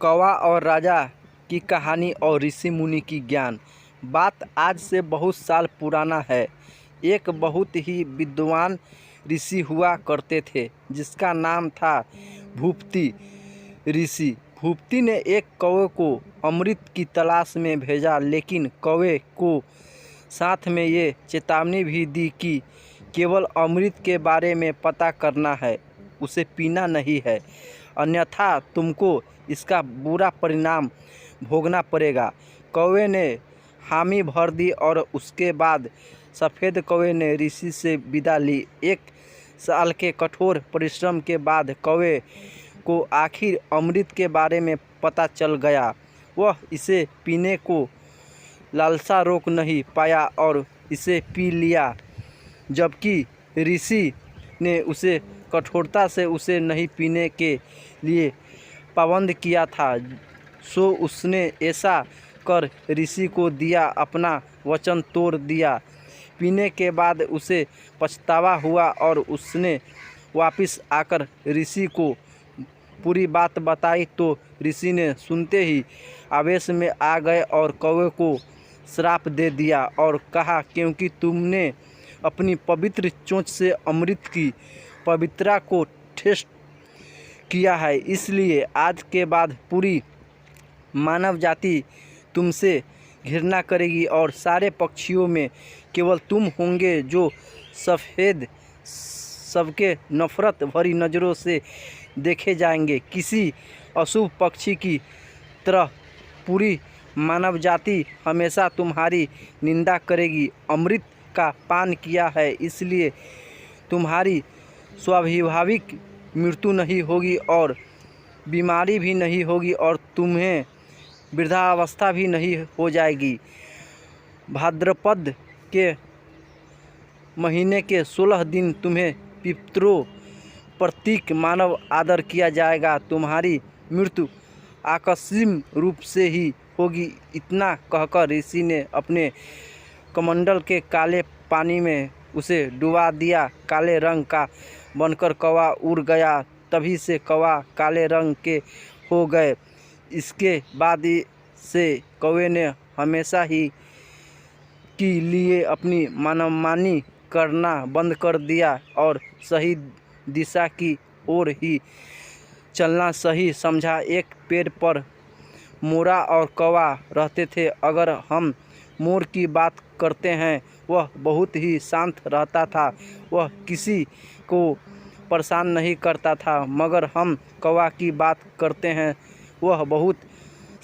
कौवा और राजा की कहानी और ऋषि मुनि की ज्ञान। बात आज से बहुत साल पुराना है। एक बहुत ही विद्वान ऋषि हुआ करते थे जिसका नाम था भूपति ऋषि। भूपति ने एक कौवे को अमृत की तलाश में भेजा, लेकिन कौवे को साथ में ये चेतावनी भी दी कि केवल अमृत के बारे में पता करना है, उसे पीना नहीं है, अन्यथा तुमको इसका बुरा परिणाम भोगना पड़ेगा। कौवे ने हामी भर दी और उसके बाद सफ़ेद कौवे ने ऋषि से विदा ली। एक साल के कठोर परिश्रम के बाद कौवे को आखिर अमृत के बारे में पता चल गया। वह इसे पीने को लालसा रोक नहीं पाया और इसे पी लिया, जबकि ऋषि ने उसे कठोरता से उसे नहीं पीने के लिए पाबंद किया था। सो उसने ऐसा कर ऋषि को दिया, अपना वचन तोड़ दिया। पीने के बाद उसे पछतावा हुआ और उसने वापस आकर ऋषि को पूरी बात बताई। तो ऋषि ने सुनते ही आवेश में आ गए और कौवे को श्राप दे दिया और कहा, क्योंकि तुमने अपनी पवित्र चोंच से अमृत की पवित्रता को ठेस किया है, इसलिए आज के बाद पूरी मानव जाति तुमसे घृणा करेगी और सारे पक्षियों में केवल तुम होंगे जो सफ़ेद सबके नफ़रत भरी नज़रों से देखे जाएंगे। किसी अशुभ पक्षी की तरह पूरी मानव जाति हमेशा तुम्हारी निंदा करेगी। अमृत का पान किया है, इसलिए तुम्हारी स्वाभाविक मृत्यु नहीं होगी और बीमारी भी नहीं होगी और तुम्हें वृद्धावस्था भी नहीं हो जाएगी। भाद्रपद के महीने के 16 दिन तुम्हें पितरों प्रतीक मानव आदर किया जाएगा। तुम्हारी मृत्यु आकस्मिक रूप से ही होगी। इतना कहकर ऋषि ने अपने कमंडल के काले पानी में उसे डुबा दिया। काले रंग का बनकर कौवा उड़ गया। तभी से कौवा काले रंग के हो गए। इसके बाद से कौवे ने हमेशा ही के लिए अपनी मनमानी करना बंद कर दिया और सही दिशा की ओर ही चलना सही समझा। एक पेड़ पर मोरा और कौवा रहते थे। अगर हम मोर की बात करते हैं, वह बहुत ही शांत रहता था, वह किसी को परेशान नहीं करता था। मगर हम कौवा की बात करते हैं, वह बहुत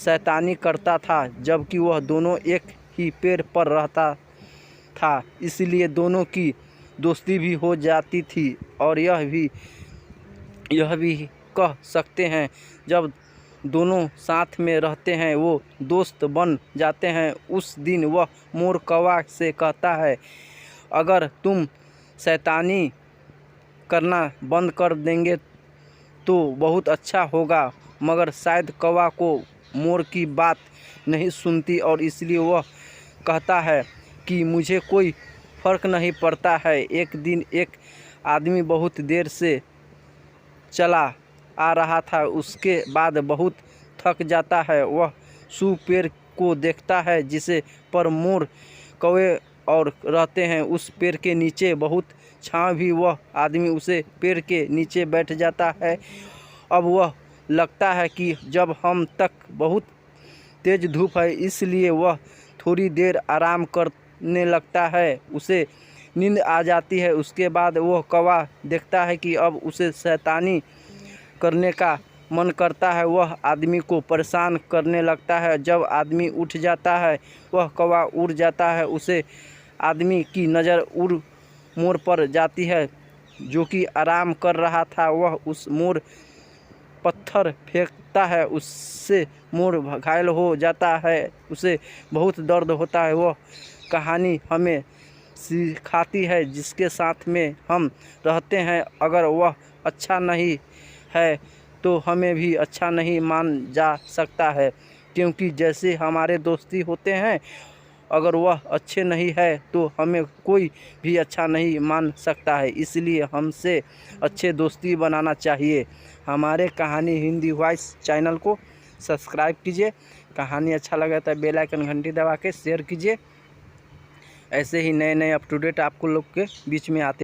शैतानी करता था, जबकि वह दोनों एक ही पेड़ पर रहता था, इसलिए दोनों की दोस्ती भी हो जाती थी। और यह भी कह सकते हैं, जब दोनों साथ में रहते हैं वो दोस्त बन जाते हैं। उस दिन वह मोर कौवा से कहता है, अगर तुम शैतानी करना बंद कर देंगे तो बहुत अच्छा होगा। मगर शायद कौवा को मोर की बात नहीं सुनती और इसलिए वह कहता है कि मुझे कोई फ़र्क नहीं पड़ता है। एक दिन एक आदमी बहुत देर से चला आ रहा था, उसके बाद बहुत थक जाता है। वह सूखे पेड़ को देखता है जिसे पर मोर कौवे और रहते हैं। उस पेड़ के नीचे बहुत छाँव भी। वह आदमी उसे पेड़ के नीचे बैठ जाता है। अब वह लगता है कि जब हम तक बहुत तेज़ धूप है, इसलिए वह थोड़ी देर आराम करने लगता है। उसे नींद आ जाती है। उसके बाद वह कौवा देखता है कि अब उसे शैतानी करने का मन करता है। वह आदमी को परेशान करने लगता है। जब आदमी उठ जाता है, वह कौवा उड़ जाता है। उसे आदमी की नज़र उड़ मोर पर जाती है जो कि आराम कर रहा था। वह उस मोर पत्थर फेंकता है, उससे मोर घायल हो जाता है। उसे बहुत दर्द होता है। वह कहानी हमें सिखाती है, जिसके साथ में हम रहते हैं, अगर वह अच्छा नहीं है तो हमें भी अच्छा नहीं मान जा सकता है, क्योंकि जैसे हमारे दोस्ती होते हैं, अगर वह अच्छे नहीं है तो हमें कोई भी अच्छा नहीं मान सकता है। इसलिए हमसे अच्छे दोस्ती बनाना चाहिए। हमारे कहानी हिंदी वॉइस चैनल को सब्सक्राइब कीजिए। कहानी अच्छा लगा तो बेल आइकन घंटी दबा के शेयर कीजिए। ऐसे ही नए नए अप टू डेट आपको लोग के बीच में आते